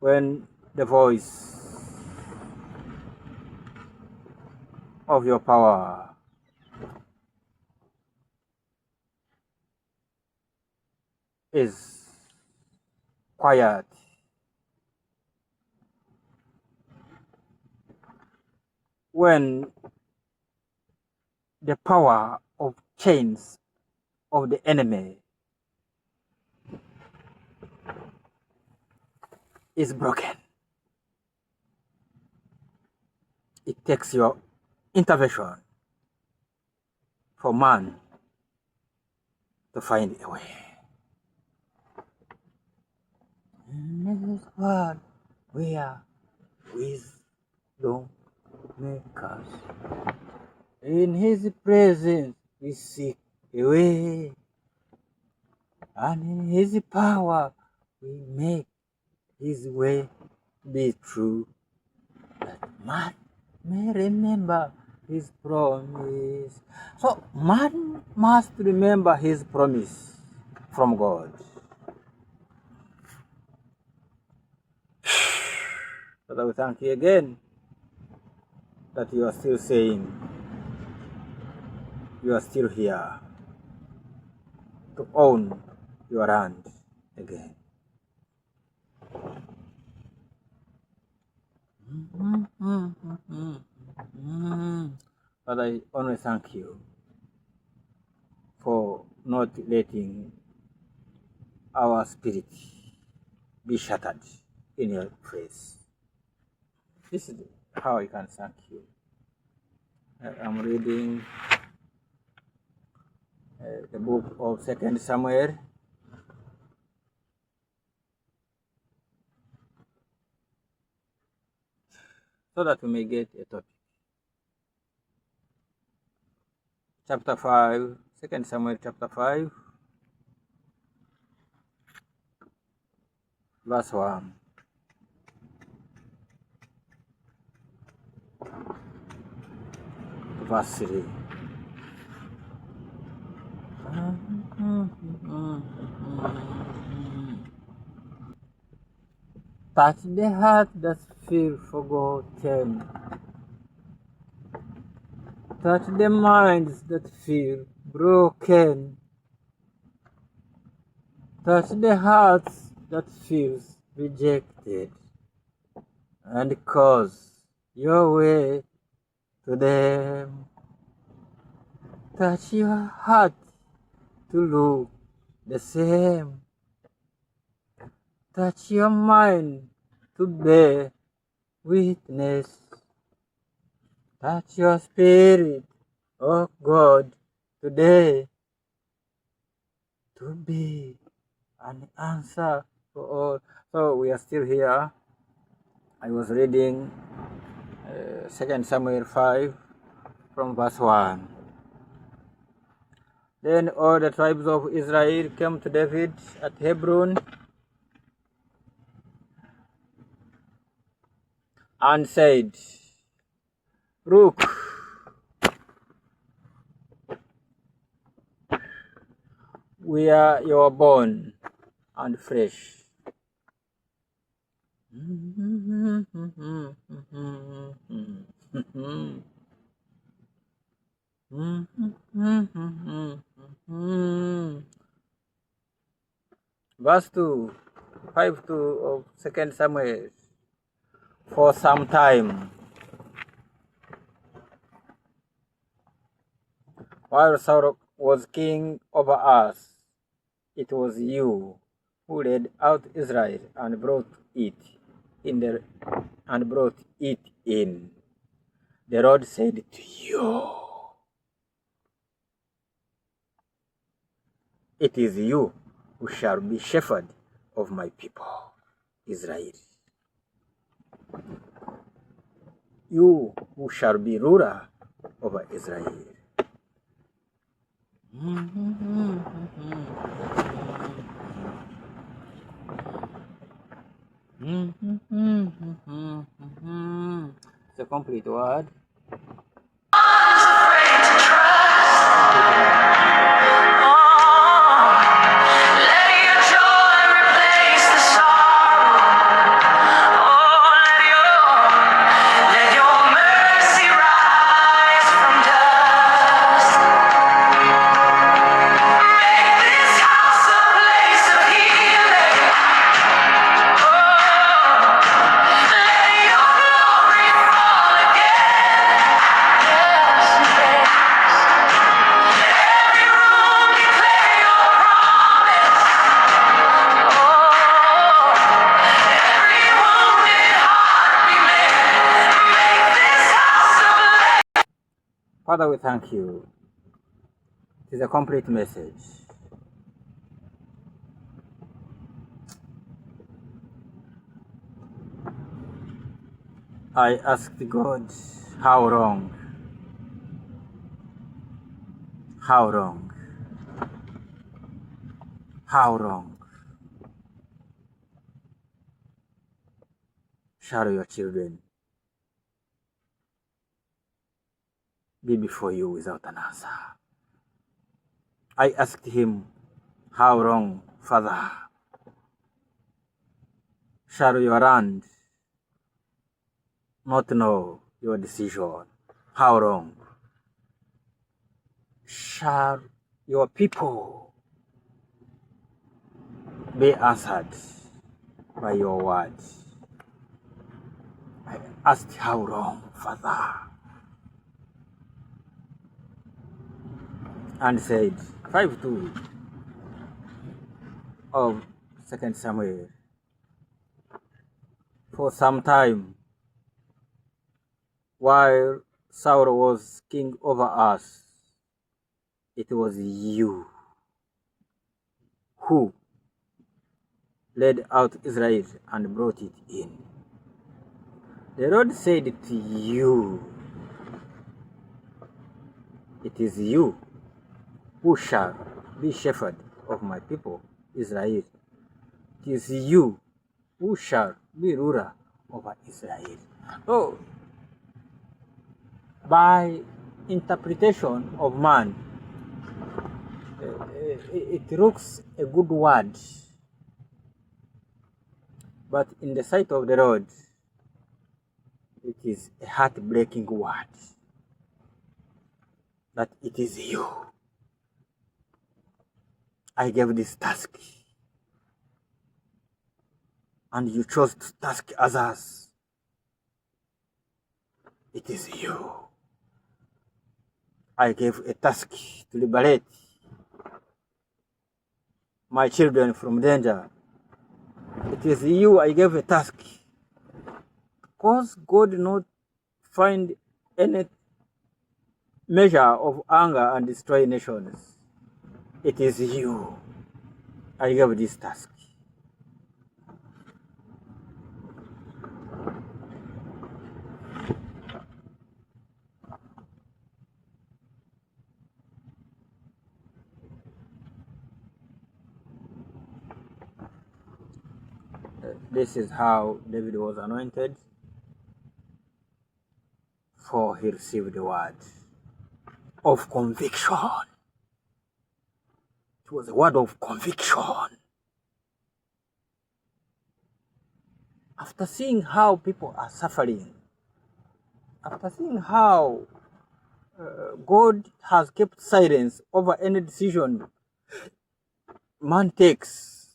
when the voice of your power is quiet, when the power of chains of the enemy is broken, it takes your intervention for man to find a way. And this is what we are, wisdom makers. In his presence we seek a way, and in his power we make his way be true, that man may remember his promise. So man must remember his promise from God. Father, we thank you again that you are still saying, you are still here to own your land again. Father, I only thank you for not letting our spirit be shattered in your face. This is how I can thank you. I'm reading the book of 2 Samuel, so that we may get a topic. Chapter 5, 2 Samuel chapter 5, verse 1. Verse 3. Touch the heart that feel forgotten. Touch the minds that feel broken. Touch the hearts that feels rejected, and cause your way to them. Touch your heart to look the same. Touch your mind to bear witness. Touch your spirit, oh God, today, to be an answer for all. So we are still here. I was reading 2 Samuel 5 from verse 1. Then all the tribes of Israel came to David at Hebron and said, Look, we are your bone and flesh. Verse 2, 5:2 of 2 Samuel. For some time, while Saul was king over us, it was you who led out Israel and brought it in. The Lord said to you, it is you who shall be shepherd of my people, Israel. You who shall be ruler over Israel. It's a complete word. Father, we thank you. It is a complete message. I asked God, how long? How long? How long shall your children be before you without an answer? I asked him, how long, Father, shall your land not know your decision? How long shall your people be answered by your words? I asked, how long, Father? And said, 5:2 of 2 Samuel. For some time, while Saul was king over us, it was you who led out Israel and brought it in. The Lord said to you, it is you who shall be shepherd of my people, Israel. It is you who shall be ruler over Israel. So, by interpretation of man, it looks a good word, but in the sight of the Lord, it is a heartbreaking word. That it is you. I gave this task, and you chose to task others. It is you. I gave a task to liberate my children from danger. It is you I gave a task. Because God did not find any measure of anger and destroy nations. It is you I gave this task. This is how David was anointed, for he received the word of conviction. It was a word of conviction. After seeing how people are suffering, after seeing how God has kept silence over any decision man takes,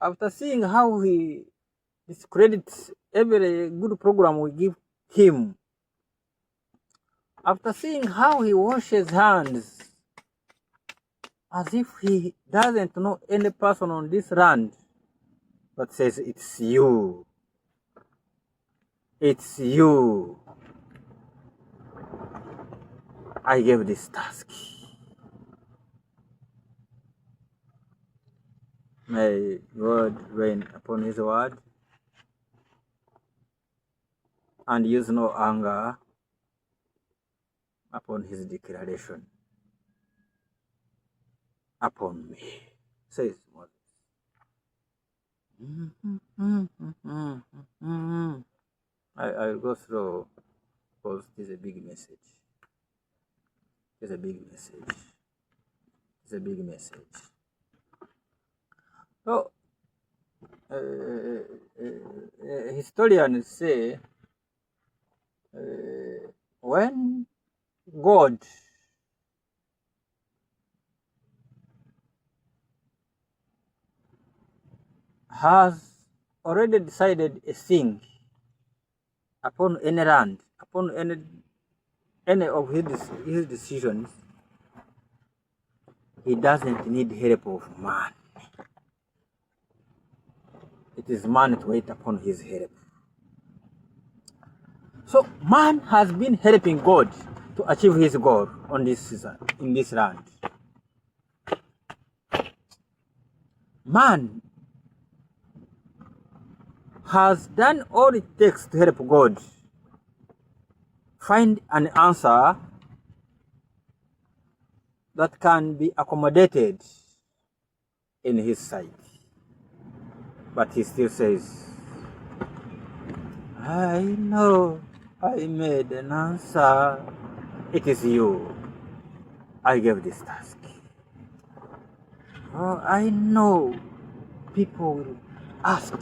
after seeing how he discredits every good program we give him, after seeing how he washes hands as if he doesn't know any person on this land, but says, it's you. It's you I gave this task. May God reign upon his word and use no anger upon his declaration upon me, says Moses. I'll go through because it is a big message. It's a big message. It's a big message. So, historians say when God has already decided a thing upon any land, upon any of his decisions, he doesn't need help of man. It is man to wait upon his help. So man has been helping God to achieve his goal on in this land. Man has done all it takes to help God find an answer that can be accommodated in his sight. But he still says, I know I made an answer. It is you I gave this task. Oh, I know people will ask,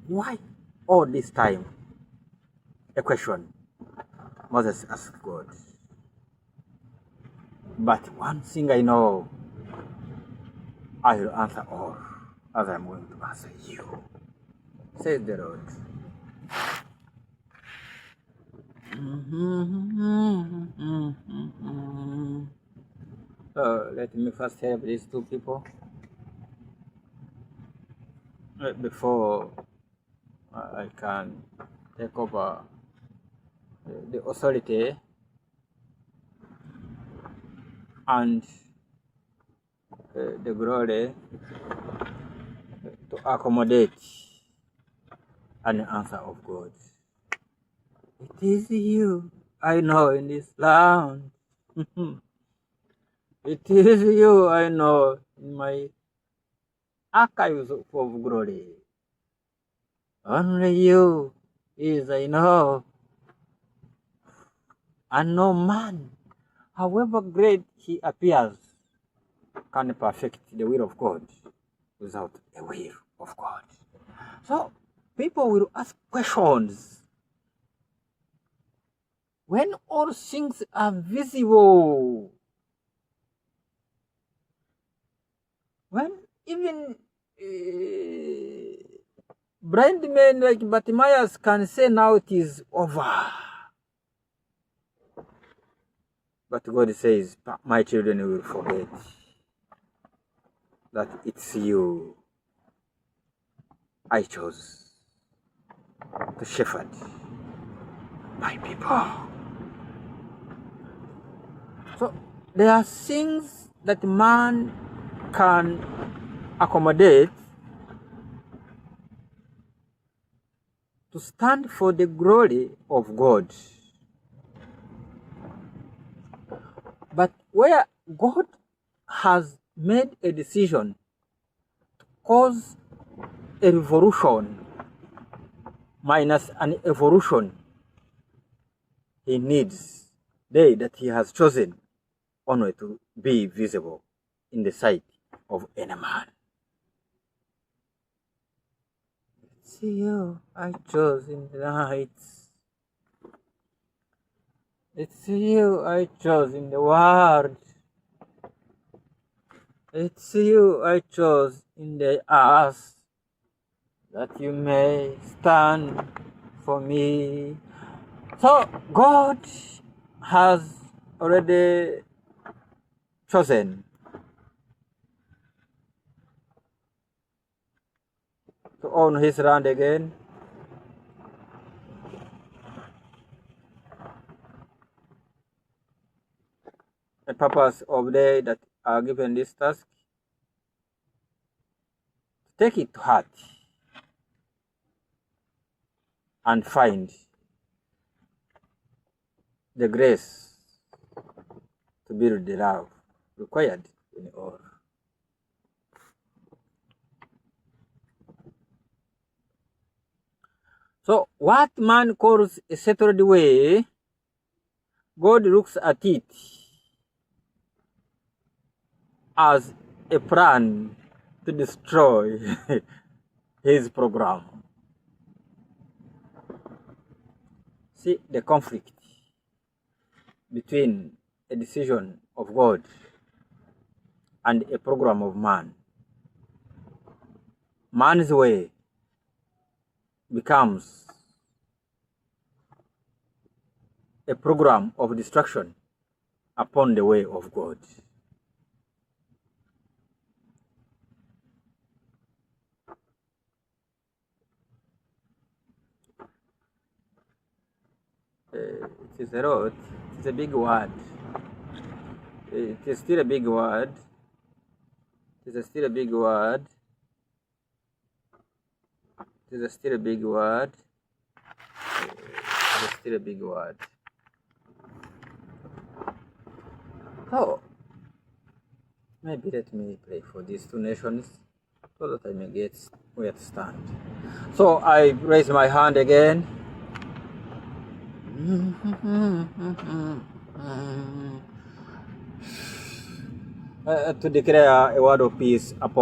why all this time? A question Moses asked God. But one thing I know, I will answer all as I'm going to answer you, says the Lord. So let me first help these two people before I can take over the authority and the glory to accommodate an answer of God. It is you I know in this land. It is you I know in my archives of glory. Only you is I know. And no man, however great he appears, can perfect the will of God without a will of God. So people will ask questions. When all things are visible, when even blind men like Bartimaeus can say now it is over. But God says, my children will forget that it's you I chose to shepherd my people. So there are things that man can accommodate to stand for the glory of God. But where God has made a decision to cause a revolution minus an evolution, he needs they that he has chosen only to be visible in the sight of any man. It's you I chose in the nights. It's you I chose in the world. It's you I chose in the earth, that you may stand for me. So God has already chosen to own his land again. The purpose of they that are given this task, take it to heart and find the grace to build the love required in all. So what man calls a settled way, God looks at it as a plan to destroy his program. See the conflict between a decision of God and a program of man. Man's way becomes a program of destruction upon the way of God. It is a lot. It is a big word. It is still a big word. It is still a big word. It is still a big word. It is still a big word. Oh, maybe let me pray for these two nations so that I may get where to stand. So I raise my hand again. To declare a word of peace upon